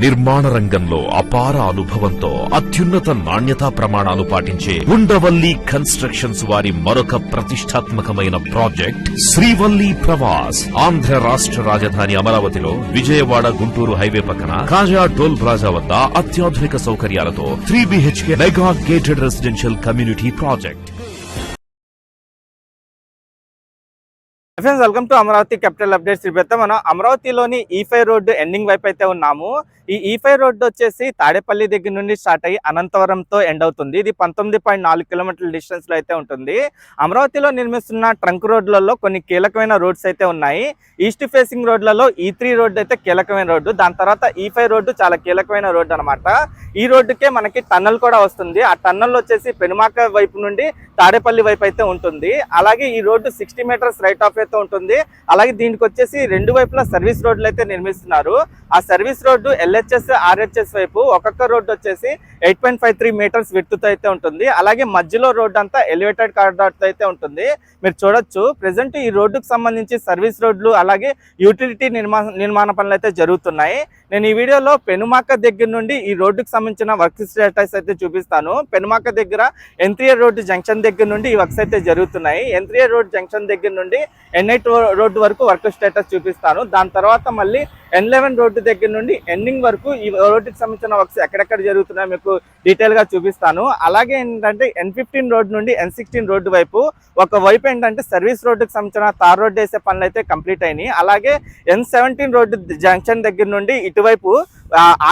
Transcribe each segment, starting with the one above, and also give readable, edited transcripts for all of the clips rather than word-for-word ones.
నిర్మాణ రంగంలో అపార అనుభవంతో అత్యున్నత నాణ్యతా ప్రమాణాలు పాటించే ఉండవల్లి కన్స్ట్రక్షన్స్ వారి మరొక ప్రతిష్టాత్మకమైన ప్రాజెక్ట్ శ్రీవల్లి ప్రవాస్. ఆంధ్ర రాష్ట్ర రాజధాని అమరావతిలో విజయవాడ గుంటూరు హైవే పక్కన కాజా టోల్ ప్లాజా వద్ద అత్యాధునిక సౌకర్యాలతో 3 BHK mega gated residential community project. Friends, welcome to Amaravati capital updates. ఇప్పుడు మనం అమరావతిలోని E5 రోడ్డు ఎండింగ్ వైపు అయితే ఉన్నాము. ఈ E5 రోడ్డు వచ్చేసి తాడేపల్లి దగ్గర నుండి స్టార్ట్ అయ్యి అనంతవరంతో ఎండ్ అవుతుంది. ఇది 19.4 కిలోమీటర్ల డిస్టెన్స్ లో అయితే ఉంటుంది. అమరావతిలో నిర్మిస్తున్న ట్రంక్ రోడ్లలో కొన్ని కీలకమైన రోడ్స్ అయితే ఉన్నాయి. ఈస్ట్ ఫేసింగ్ రోడ్లలో E3 రోడ్డు అయితే కీలకమైన రోడ్డు, దాని తర్వాత E5 రోడ్డు చాలా కీలకమైన రోడ్డు అనమాట. ఈ రోడ్డుకే మనకి టన్నల్ కూడా వస్తుంది. ఆ టన్నల్ వచ్చేసి పెనుమాక వైపు నుండి తాడేపల్లి వైపు అయితే ఉంటుంది. అలాగే ఈ రోడ్డు 60 మీటర్స్ రైట్ ఆఫ్ అయితే ఉంటుంది. అలాగే దీనికి వచ్చేసి రెండు వైపులా సర్వీస్ రోడ్లు అయితే నిర్మిస్తున్నారు. ఆ సర్వీస్ రోడ్డు LHS RHS వైపు ఒక్కొక్క రోడ్డు వచ్చేసి 8.53 మీటర్స్ విడ్త్ అయితే ఉంటుంది. అలాగే మధ్యలో రోడ్డు అంతా ఎలివేటెడ్ కారిడార్ అయితే ఉంటుంది. మీరు చూడొచ్చు, ప్రెసెంట్ ఈ రోడ్డుకు సంబంధించి సర్వీస్ రోడ్లు అలాగే యూటిలిటీ నిర్మాణ పనులు అయితే జరుగుతున్నాయి. నేను ఈ వీడియోలో పెనుమాక దగ్గర నుండి ఈ రోడ్డుకు సంబంధించిన వర్క్ స్టేటస్ అయితే చూపిస్తాను. పెనుమాక దగ్గర N3 రోడ్డు జంక్షన్ దగ్గర నుండి ఈ వర్క్స్ అయితే జరుగుతున్నాయి. N3 రోడ్ జంక్షన్ దగ్గర నుండి N8 రోడ్డు వరకు వర్క్ స్టేటస్ చూపిస్తాను. దాని తర్వాత మళ్ళీ N11 రోడ్డు దగ్గర నుండి ఎండింగ్ వరకు ఈ రోడ్డుకి సంబంధించిన వర్క్స్ ఎక్కడెక్కడ జరుగుతున్నాయో మీకు డీటెయిల్ గా చూపిస్తాను. అలాగే ఏంటంటే N15 రోడ్డు నుండి N16 రోడ్డు వైపు ఒక వైపు ఏంటంటే సర్వీస్ రోడ్డుకి సంబంధించిన తార్ రోడ్డు వేసే పనులు అయితే కంప్లీట్ అయినాయి. అలాగే N17 రోడ్డు జంక్షన్ దగ్గర నుండి ఇటువైపు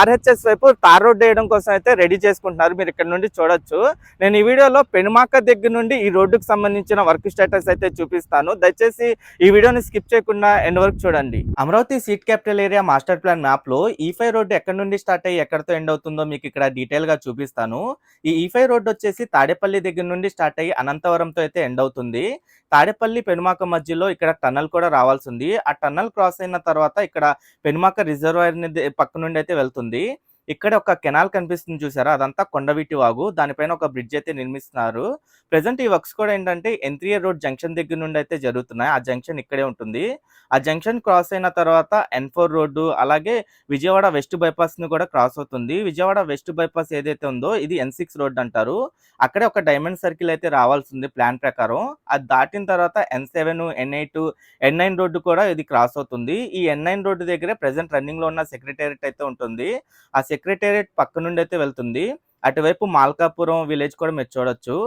RHS వైపు తార్ రోడ్డు వేయడం కోసం అయితే రెడీ చేసుకుంటున్నారు. మీరు ఇక్కడ నుండి చూడొచ్చు. నేను ఈ వీడియోలో పెనుమాక దగ్గర నుండి ఈ రోడ్డుకు సంబంధించిన వర్క్ స్టేటస్ అయితే చూపిస్తాను. దయచేసి ఈ వీడియోని స్కిప్ చేయకుండా ఎండ్ వరకు చూడండి. Amaravati seat capital area master plan map లో E5 రోడ్డు ఎక్కడి నుండి స్టార్ట్ అయ్యి ఎక్కడితో ఎండ్ అవుతుందో మీకు ఇక్కడ డీటెయిల్ గా చూపిస్తాను. ఈ E5 రోడ్డు వచ్చేసి తాడేపల్లి దగ్గర నుండి స్టార్ట్ అయ్యి అనంతవరంతో అయితే ఎండ్ అవుతుంది. తాడేపల్లి పెనుమాక మధ్యలో ఇక్కడ టన్నల్ కూడా రావాల్సి ఉంది. ఆ టన్నల్ క్రాస్ అయిన తర్వాత ఇక్కడ పెనుమాక రిజర్వాయర్ పక్క నుండి అయితే వెళ్తుంది. ఇక్కడ ఒక కెనాల్ కనిపిస్తుంది చూసారా, అదంతా కొండవీటి వాగు. దానిపైన ఒక బ్రిడ్జ్ అయితే నిర్మిస్తున్నారు. ప్రెసెంట్ ఈ వర్క్స్ కూడా ఏంటంటే N3 రోడ్ జంక్షన్ దగ్గర నుండి అయితే జరుగుతున్నాయి. ఆ జంక్షన్ ఇక్కడే ఉంటుంది. ఆ జంక్షన్ క్రాస్ అయిన తర్వాత N4 రోడ్డు అలాగే విజయవాడ వెస్ట్ బైపాస్ ని కూడా క్రాస్ అవుతుంది. విజయవాడ వెస్ట్ బైపాస్ ఏదైతే ఉందో ఇది N6 రోడ్ అంటారు. అక్కడే ఒక డైమండ్ సర్కిల్ అయితే రావాల్సి ఉంది ప్లాన్ ప్రకారం. అది దాటిన తర్వాత N7 N8 N9 రోడ్డు కూడా ఇది క్రాస్ అవుతుంది. ఈ N9 రోడ్డు దగ్గరే ప్రెసెంట్ రన్నింగ్ లో ఉన్న సెక్రటేరియట్ అయితే ఉంటుంది. ఆ సెక్రటేరియట్ పక్క నుండి అయితే వెళ్తుంది. అటువైపు మాల్కాపురం విలేజ్ కూడా మీరు చూడొచ్చు.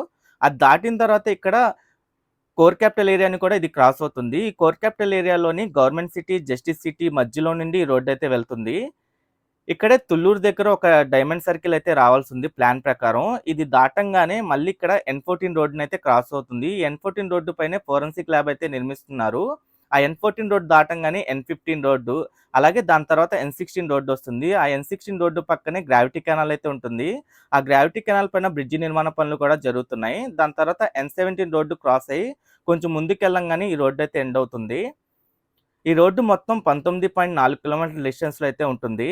అది దాటిన తర్వాత ఇక్కడ కోర్ క్యాపిటల్ ఏరియాని కూడా ఇది క్రాస్ అవుతుంది. ఈ కోర్ క్యాపిటల్ ఏరియాలోని గవర్నమెంట్ సిటీ జస్టిస్ సిటీ మధ్యలో నుండి ఈ రోడ్డు అయితే వెళ్తుంది. ఇక్కడే తుళ్ళూరు దగ్గర ఒక డైమండ్ సర్కిల్ అయితే రావాల్సి ఉంది ప్లాన్ ప్రకారం. ఇది దాటంగానే మళ్ళీ ఇక్కడ N14 రోడ్డుని అయితే క్రాస్ అవుతుంది. N14 రోడ్డు పైన ఫోరెన్సిక్ ల్యాబ్ అయితే నిర్మిస్తున్నారు. ఆ N14 రోడ్డు దాటంగానే N15 రోడ్డు అలాగే దాని తర్వాత N16 రోడ్డు వస్తుంది. ఆ N16 రోడ్డు పక్కనే గ్రావిటీ కెనాల్ అయితే ఉంటుంది. ఆ గ్రావిటీ కెనాల్ పైన బ్రిడ్జి నిర్మాణ పనులు కూడా జరుగుతున్నాయి. దాని తర్వాత N17 రోడ్డు క్రాస్ అయ్యి కొంచెం ముందుకెళ్ళంగానే ఈ రోడ్డు అయితే ఎండ్ అవుతుంది. ఈ రోడ్డు మొత్తం 19.4 కిలోమీటర్ల డిస్టెన్స్ లో అయితే ఉంటుంది.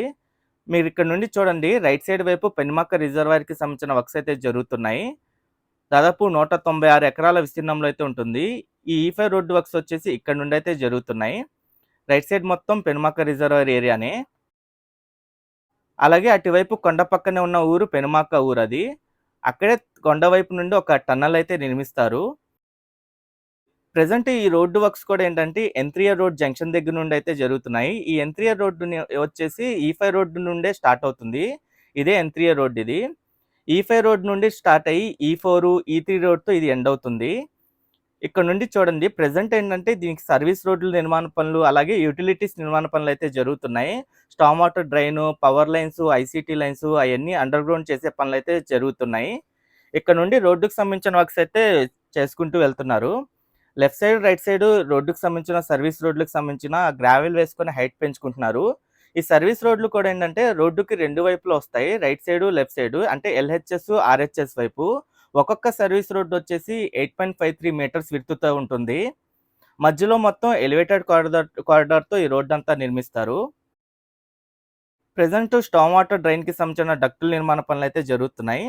మీరు ఇక్కడ నుండి చూడండి, రైట్ సైడ్ వైపు పెనుమాక రిజర్వాయర్ కి సంబంధించిన వర్క్స్ అయితే జరుగుతున్నాయి. దాదాపు 196 ఎకరాల విస్తీర్ణంలో అయితే ఉంటుంది. ఈ E5 రోడ్డు వర్క్స్ వచ్చేసి ఇక్కడ నుండి అయితే జరుగుతున్నాయి. రైట్ సైడ్ మొత్తం పెనుమాక రిజర్వాయర్ ఏరియానే. అలాగే అటువైపు కొండ పక్కనే ఉన్న ఊరు పెనుమాక ఊరు. అది అక్కడే కొండ వైపు నుండి ఒక టన్నల్ అయితే నిర్మిస్తారు. ప్రెసెంట్ ఈ రోడ్డు వర్క్స్ కూడా ఏంటంటే N3 రోడ్ జంక్షన్ దగ్గర నుండి అయితే జరుగుతున్నాయి. ఈ N3 రోడ్డు వచ్చేసి E5 రోడ్డు నుండే స్టార్ట్ అవుతుంది. ఇదే N3 రోడ్డు. ఇది E5 రోడ్ నుండి స్టార్ట్ అయ్యి E4 E3 రోడ్తో ఇది ఎండ్ అవుతుంది. ఇక్కడ నుండి చూడండి, ప్రెసెంట్ ఏంటంటే దీనికి సర్వీస్ రోడ్ల నిర్మాణ పనులు అలాగే యూటిలిటీస్ నిర్మాణ పనులు అయితే జరుగుతున్నాయి. Storm water drain, power lines, ICT lines అవన్నీ అండర్ గ్రౌండ్ చేసే పనులు అయితే జరుగుతున్నాయి. ఇక్కడ నుండి రోడ్డుకు సంబంధించిన వర్క్స్ అయితే చేసుకుంటూ వెళ్తున్నారు. లెఫ్ట్ సైడ్ రైట్ సైడ్ రోడ్డుకు సంబంధించిన సర్వీస్ రోడ్లకు సంబంధించిన గ్రావెల్ వేసుకొని హైట్ పెంచుకుంటున్నారు. ఈ సర్వీస్ రోడ్లు కూడా ఏంటంటే రోడ్డుకి రెండు వైపులు వస్తాయి, రైట్ సైడ్ లెఫ్ట్ సైడ్. అంటే LHS RHS వైపు ఒక్కొక్క సర్వీస్ రోడ్డు వచ్చేసి 8.53 మీటర్స్ విడ్త్తో ఉంటుంది. మధ్యలో మొత్తం ఎలివేటెడ్ కారిడార్తో ఈ రోడ్డు అంతా నిర్మిస్తారు. ప్రెసెంట్ స్టామ్ వాటర్ డ్రైన్ కి సంబంధించిన డక్టుల నిర్మాణ పనులు అయితే జరుగుతున్నాయి.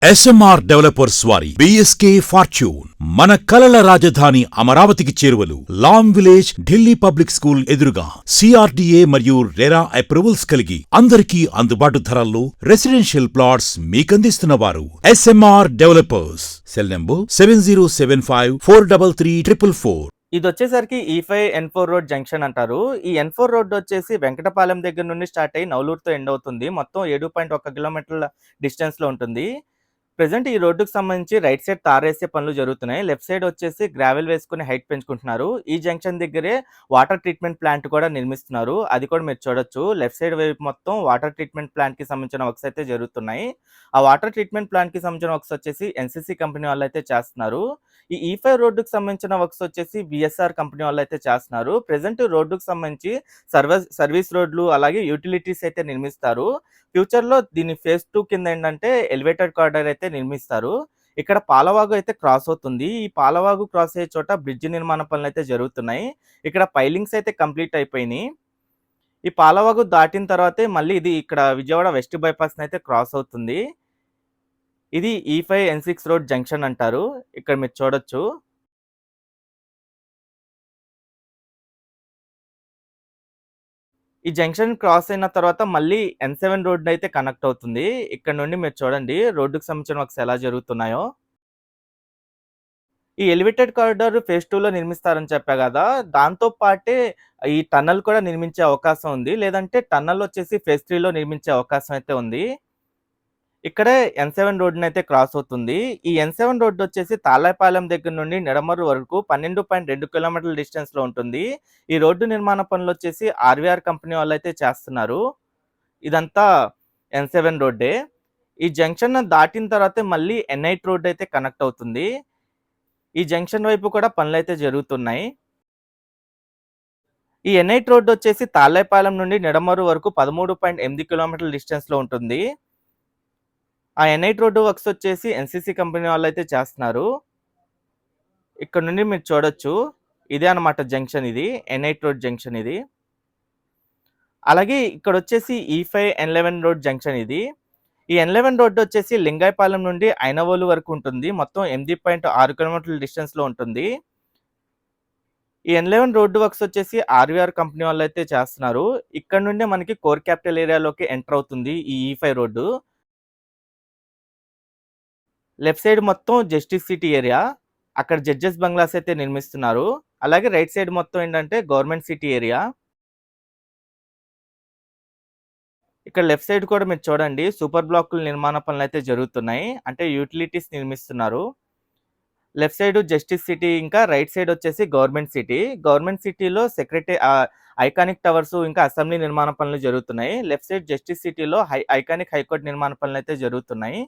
ఎస్ఎంఆర్ డెవలపర్స్ వారి బిఎస్కే ఫార్చ్యూన్ మన కలల రాజధాని అమరావతికి చేరువలు Lam village Delhi public school ఎదురుగా సిఆర్డీఏ మరియు రెరా అప్రూవల్స్ కలిగి అందరికీ అందుబాటు ధరల్లో రెసిడెన్షియల్ ప్లాట్స్ మీకందిస్తున్నవారు ఎస్ఎంఆర్ డెవలపర్స్. Cell number 7075433444. ఇది వచ్చేసరికి E5 N4 రోడ్ జంక్షన్ అంటారు. ఈ N4 రోడ్ వచ్చేసి వెంకటపాలెం దగ్గర నుండి స్టార్ట్ అయ్యి నవలూరుతో ఎండ్ అవుతుంది. మొత్తం 7.1 కిలోమీటర్ల డిస్టెన్స్ లో ఉంటుంది. ప్రెజెంట్ ఈ రోడ్డుకు సంబంధించి రైట్ సైడ్ తారేసే పనులు జరుగుతున్నాయి. లెఫ్ట్ సైడ్ వచ్చేసి గ్రావెల్ వేసుకుని హైట్ పెంచుకుంటున్నారు. ఈ జంక్షన్ దగ్గరే వాటర్ ట్రీట్మెంట్ ప్లాంట్ కూడా నిర్మిస్తున్నారు. అది కూడా మీరు చూడొచ్చు. లెఫ్ట్ సైడ్ వైపు మొత్తం వాటర్ ట్రీట్మెంట్ ప్లాంట్ కి సంబంధించిన వర్క్స్ అయితే జరుగుతున్నాయి. ఆ వాటర్ ట్రీట్మెంట్ ప్లాంట్ కి సంబంధించిన వర్క్స్ వచ్చేసి ఎన్సీసీ కంపెనీ వాళ్ళు అయితే చేస్తున్నారు. ఈ E5 రోడ్డుకు సంబంధించిన వర్క్స్ వచ్చేసి బిఎస్ఆర్ కంపెనీ వాళ్ళు అయితే చేస్తున్నారు. ప్రెజెంట్ రోడ్డుకు సంబంధించి సర్వీస్ రోడ్లు అలాగే యూటిలిటీస్ అయితే నిర్మిస్తారు. ఫ్యూచర్ లో దీని ఫేజ్ 2 కింద ఏంటంటే ఎలివేటెడ్ కారిడార్ అయితే నిర్మిస్తారు. ఇక్కడ పాలవాగు అయితే క్రాస్ అవుతుంది. ఈ పాలవాగు క్రాస్ అయ్యే చోట బ్రిడ్జ్ నిర్మాణ పనులు అయితే జరుగుతున్నాయి. ఇక్కడ పైలింగ్స్ అయితే కంప్లీట్ అయిపోయినాయి. ఈ పాలవాగు దాటిన తర్వాతే మళ్ళీ ఇది ఇక్కడ విజయవాడ వెస్ట్ బైపాస్ అయితే క్రాస్ అవుతుంది. ఇది E5 N6 రోడ్ జంక్షన్ అంటారు. ఇక్కడ మీరు చూడొచ్చు. ఈ జంక్షన్ క్రాస్ అయిన తర్వాత మళ్ళీ N7 రోడ్ అయితే కనెక్ట్ అవుతుంది. ఇక్కడ నుండి మీరు చూడండి రోడ్డుకు సంబంధించిన వర్క్స్ ఎలా జరుగుతున్నాయో. ఈ ఎలివేటెడ్ కారిడార్ ఫేజ్ 2 లో నిర్మిస్తారని చెప్పా కదా. దాంతో పాటే ఈ టన్నల్ కూడా నిర్మించే అవకాశం ఉంది. లేదంటే టన్నల్ వచ్చేసి ఫేజ్ 3 లో నిర్మించే అవకాశం అయితే ఉంది. ఇక్కడే N7 రోడ్డుని అయితే క్రాస్ అవుతుంది. ఈ N7 రోడ్డు వచ్చేసి తాళ్ళపాలెం దగ్గర నుండి నిడమర్రు వరకు 12.2 కిలోమీటర్ల డిస్టెన్స్ లో ఉంటుంది. ఈ రోడ్డు నిర్మాణ పనులు వచ్చేసి ఆర్వీఆర్ కంపెనీ వాళ్ళు అయితే చేస్తున్నారు. ఇదంతా N7 రోడ్డే. ఈ జంక్షన్ దాటిన తర్వాత మళ్ళీ N8 రోడ్ అయితే కనెక్ట్ అవుతుంది. ఈ జంక్షన్ వైపు కూడా పనులు అయితే జరుగుతున్నాయి. ఈ N8 రోడ్డు వచ్చేసి తాళ్ళపాలెం నుండి నిడమర్రు వరకు 13.8 కిలోమీటర్ల డిస్టెన్స్ లో ఉంటుంది. ఆ N8 రోడ్డు వర్క్స్ వచ్చేసి ఎన్సీసీ కంపెనీ వాళ్ళు అయితే చేస్తున్నారు. ఇక్కడ నుండి మీరు చూడొచ్చు. ఇదే అన్నమాట జంక్షన్, ఇది N8 రోడ్ జంక్షన్ ఇది. అలాగే ఇక్కడ వచ్చేసి E5 N11 రోడ్ జంక్షన్ ఇది. ఈ N11 రోడ్డు వచ్చేసి లింగాయపాలెం నుండి ఐనవోలు వరకు ఉంటుంది. మొత్తం 8.6 కిలోమీటర్ల డిస్టెన్స్ లో ఉంటుంది. ఈ N11 రోడ్డు వర్క్స్ వచ్చేసి ఆర్వీఆర్ కంపెనీ వాళ్ళు అయితే చేస్తున్నారు. ఇక్కడ నుండి మనకి కోర్ క్యాపిటల్ ఏరియాలోకి ఎంటర్ అవుతుంది ఈ E5 రోడ్డు. లెఫ్ట్ సైడ్ మొత్తం జస్టిస్ సిటీ ఏరియా, అక్కడ జడ్జెస్ బంగ్లాస్ అయితే నిర్మిస్తున్నారు. అలాగే రైట్ సైడ్ మొత్తం ఏంటంటే గవర్నమెంట్ సిటీ ఏరియా. ఇక్కడ లెఫ్ట్ సైడ్ కూడా మీరు చూడండి సూపర్ బ్లాకుల నిర్మాణ పనులు అయితే జరుగుతున్నాయి. అంటే యూటిలిటీస్ నిర్మిస్తున్నారు. లెఫ్ట్ సైడ్ జస్టిస్ సిటీ, ఇంకా రైట్ సైడ్ వచ్చేసి గవర్నమెంట్ సిటీ. గవర్నమెంట్ సిటీలో ఐకానిక్ టవర్స్ ఇంకా అసెంబ్లీ నిర్మాణ పనులు జరుగుతున్నాయి. లెఫ్ట్ సైడ్ జస్టిస్ సిటీలో ఐకానిక్ హైకోర్టు నిర్మాణ పనులు అయితే జరుగుతున్నాయి.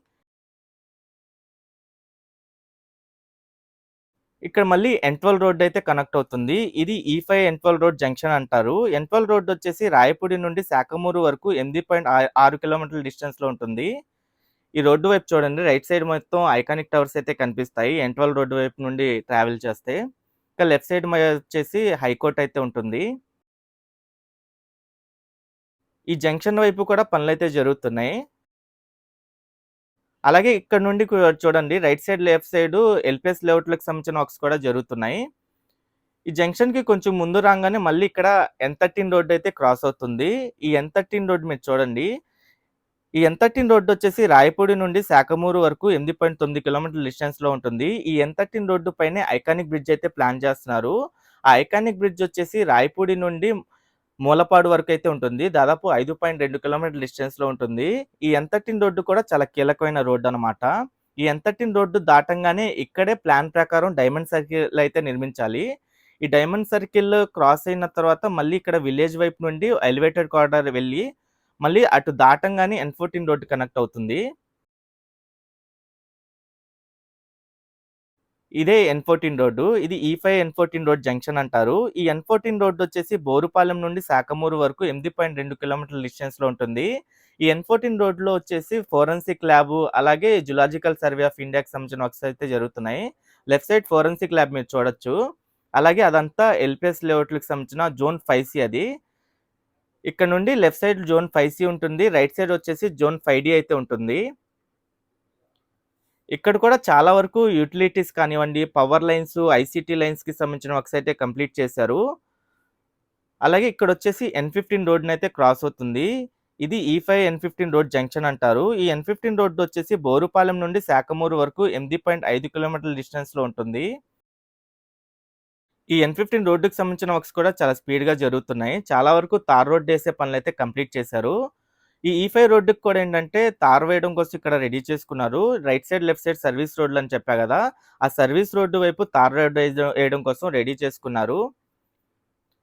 ఇక్కడ మళ్ళీ N12 రోడ్ అయితే కనెక్ట్ అవుతుంది. ఇది E5 N12 రోడ్ జంక్షన్ అంటారు. N12 రోడ్ వచ్చేసి రాయపూడి నుండి శాఖమూరు వరకు 8.6 కిలోమీటర్ల డిస్టెన్స్ లో ఉంటుంది. ఈ రోడ్డు వైపు చూడండి, రైట్ సైడ్ మొత్తం ఐకానిక్ టవర్స్ అయితే కనిపిస్తాయి N12 రోడ్డు వైపు నుండి ట్రావెల్ చేస్తే. ఇంకా లెఫ్ట్ సైడ్ వచ్చేసి హైకోర్టు అయితే ఉంటుంది. ఈ జంక్షన్ వైపు కూడా పనులు అయితే జరుగుతున్నాయి. అలాగే ఇక్కడ నుండి చూడండి right side left side LPS లేఅవుట్లకు సంబంధించిన వర్క్స్ కూడా జరుగుతున్నాయి. ఈ జంక్షన్ కి కొంచెం ముందు రాగానే మళ్ళీ ఇక్కడ N13 రోడ్డు అయితే క్రాస్ అవుతుంది. ఈ N13 రోడ్డు మీరు చూడండి. ఈ N13 రోడ్డు వచ్చేసి రాయపూడి నుండి శాఖమూరు వరకు 8.9 కిలోమీటర్ల డిస్టెన్స్ లో ఉంటుంది. ఈ N13 రోడ్డు పైనే ఐకానిక్ బ్రిడ్జ్ అయితే ప్లాన్ చేస్తున్నారు. ఆ ఐకానిక్ బ్రిడ్జ్ వచ్చేసి రాయపూడి నుండి మూలపాడు వరకు అయితే ఉంటుంది. దాదాపు 5.2 కిలోమీటర్ల డిస్టెన్స్ లో ఉంటుంది. ఈ N13 రోడ్డు కూడా చాలా కీలకమైన రోడ్డు అన్నమాట. ఈ N13 రోడ్డు దాటంగానే ఇక్కడే ప్లాన్ ప్రకారం డైమండ్ సర్కిల్ అయితే నిర్మించాలి. ఈ డైమండ్ సర్కిల్ క్రాస్ అయిన తర్వాత మళ్ళీ ఇక్కడ విలేజ్ వైపు నుండి ఎలివేటెడ్ కారిడార్ వెళ్ళి మళ్ళీ అటు దాటంగానే N14 రోడ్డు కనెక్ట్ అవుతుంది. ఇదే N14 రోడ్డు. ఇది E5 N14 రోడ్ జంక్షన్ అంటారు. ఈ N14 రోడ్డు వచ్చేసి బోరుపాలెం నుండి శాఖమూరు వరకు 8.2 కిలోమీటర్ల డిస్టెన్స్ లో ఉంటుంది. ఈ N14 రోడ్లో వచ్చేసి ఫోరెన్సిక్ ల్యాబ్ అలాగే జులాజికల్ సర్వే ఆఫ్ ఇండియాకి సంబంధించిన వర్క్స్ అయితే జరుగుతున్నాయి. లెఫ్ట్ సైడ్ ఫోరెన్సిక్ ల్యాబ్ మీరు చూడొచ్చు. అలాగే అదంతా ఎల్పిఎస్ లేఅవుట్లకు సంబంధించిన జోన్ 5C అది. ఇక్కడ నుండి లెఫ్ట్ సైడ్ జోన్ 5C ఉంటుంది. రైట్ సైడ్ వచ్చేసి జోన్ 5D అయితే ఉంటుంది. ఇక్కడ కూడా చాలా వరకు యూటిలిటీస్ కానివ్వండి, పవర్ లైన్స్, ఐసీటీ లైన్స్‌కి సంబంధించిన వర్క్స్ అయితే కంప్లీట్ చేశారు. అలాగే ఇక్కడొచ్చేసి N15 రోడ్‌నైతే క్రాస్ అవుతుంది. ఇది E5 N15 రోడ్ జంక్షన్ అంటారు. ఈ N15 రోడ్ వచ్చేసి బోరుపాలెం నుండి శాఖమూరు వరకు 8.5 కిలోమీటర్ల డిస్టెన్స్‌లో ఉంటుంది. ఈ N15 రోడ్డుకి సంబంధించిన వర్క్స్ కూడా చాలా స్పీడ్‌గా జరుగుతున్నాయి. చాలా వరకు తార్ రోడ్ ఏసే పనులైతే కంప్లీట్ చేశారు. ఈ E5 రోడ్డుకి కూడా ఏంటంటే తార్ వేయడం కోసం ఇక్కడ రెడీ చేసుకున్నారు. Right side, left side service రోడ్లు అని చెప్పా కదా! ఆ సర్వీస్ రోడ్డు వైపు తార్ రోడ్ ఏయడం కోసం రెడీ చేసుకున్నారు.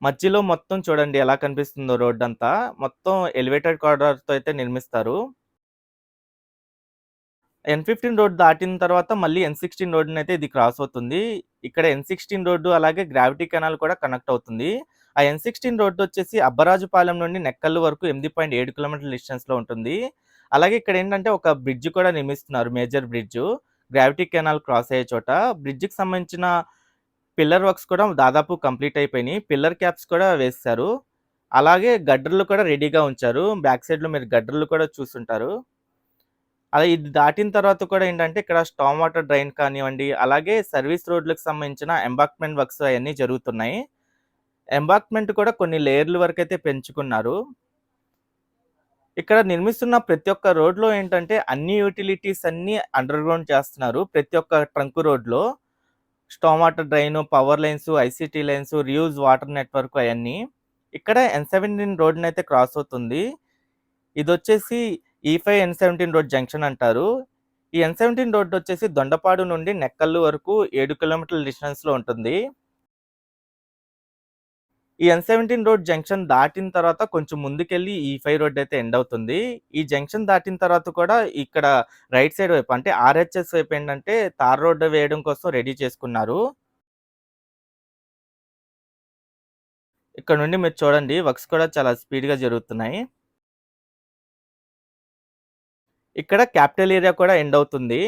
మధ్యలో మొత్తం చూడండి ఎలా కనిపిస్తుందో రోడ్డంతా. మొత్తం ఎలివేటెడ్ కారిడార్‌తో అయితే నిర్మిస్తారు. N15 రోడ్ దాటిన తర్వాత మళ్ళీ N16 రోడ్డునైతే ఇది క్రాస్ అవుతుంది. ఇక్కడ N16 రోడ్డు అలాగే గ్రావిటీ కెనాల్ కూడా కనెక్ట్ అవుతుంది. ఆ N16 రోడ్డు వచ్చేసి అబ్బరాజుపాలెం నుండి నెక్కల్లు వరకు 8.7 కిలోమీటర్ల డిస్టెన్స్‌లో ఉంటుంది. అలాగే ఇక్కడ ఏంటంటే ఒక బ్రిడ్జ్ కూడా నిర్మిస్తున్నారు, major bridge. Gravity canal cross అయ్యే చోట. బ్రిడ్జ్‌కి సంబంధించిన పిల్లర్ వర్క్స్ కూడా దాదాపు కంప్లీట్ అయిపోయినాయి. పిల్లర్ క్యాప్స్ కూడా వేసేశారు. అలాగే గడ్డర్లు కూడా రెడీగా ఉంచారు. బ్యాక్ సైడ్‌లో మీరు గడ్డర్లు కూడా చూసుంటారు. అలా ఇది దాటిన తర్వాత కూడా ఏంటంటే ఇక్కడ స్టార్మ్ వాటర్ డ్రైన్ కానివ్వండి, అలాగే సర్వీస్ రోడ్‌లకు సంబంధించిన ఎంబాంక్‌మెంట్ వర్క్స్ అయన్నీ జరుగుతున్నాయి. ఎంబాంక్‌మెంట్ కూడా కొన్ని లేయర్ల వరకైతే పెంచుకున్నారు. ఇక్కడ నిర్మిస్తున్న ప్రతి ఒక్క రోడ్‌లో ఏంటంటే అన్ని యుటిలిటీస్ అన్నీ అండర్ గ్రౌండ్ చేస్తున్నారు. ప్రతి ఒక్క ట్రంక్ రోడ్‌లో. Storm water drain, power lines, ICT lines, reuse water network అయన్నీ. ఇక్కడ N17 రోడ్‌నైతే క్రాస్ అవుతుంది. ఇదొచ్చేసి E5 N17 రోడ్ జంక్షన్ అంటారు. ఈ N17 రోడ్ వచ్చేసి దొండపాడు నుండి నెక్కల్లు వరకు 7 కిలోమీటర్ల డిస్టెన్స్‌లో ఉంటుంది. ఈ N17 రోడ్ జంక్షన్ దాటిన తర్వాత కొంచెం ముందుకెళ్ళి E5 రోడ్ అయితే ఎండ్ అవుతుంది. ఈ జంక్షన్ దాటిన తర్వాత కూడా ఇక్కడ రైట్ సైడ్ వైపు అంటే RHS వైపు ఏంటంటే తార్ రోడ్ వేయడం కోసం రెడీ చేసుకున్నారు. ఇక్కడ నుండి మీరు చూడండి వర్క్స్ కూడా చాలా స్పీడ్‌గా జరుగుతున్నాయి. ఇక్కడ క్యాపిటల్ ఏరియా కూడా ఎండ్ అవుతుంది.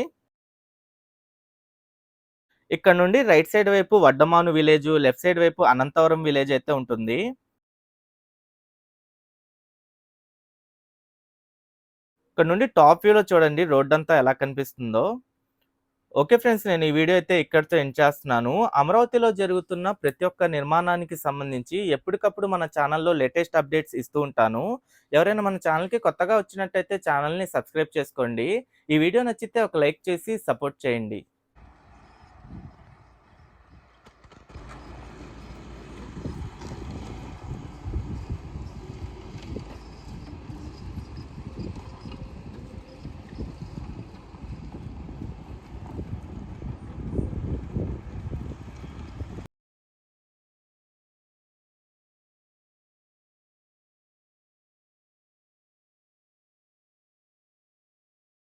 ఇక్కడ నుండి రైట్ సైడ్ వైపు వడ్డమాను విలేజ్, లెఫ్ట్ సైడ్ వైపు అనంతవరం విలేజ్ అయితే ఉంటుంది. ఇక్కడ నుండి టాప్ వ్యూలో చూడండి రోడ్డంతా ఎలా కనిపిస్తుందో. ఓకే ఫ్రెండ్స్, నేను ఈ వీడియో అయితే ఇక్కడితో ఎండ్ చేస్తున్నాను. అమరావతిలో జరుగుతున్న ప్రతి ఒక్క నిర్మాణానికి సంబంధించి ఎప్పటికప్పుడు మన ఛానల్‌లో లేటెస్ట్ అప్డేట్స్ ఇస్తూ ఉంటాను. ఎవరైనా మన ఛానల్‌కి కొత్తగా వచ్చినట్టయితే ఛానల్‌ని సబ్స్క్రైబ్ చేసుకోండి. ఈ వీడియో నచ్చితే ఒక లైక్ చేసి సపోర్ట్ చేయండి.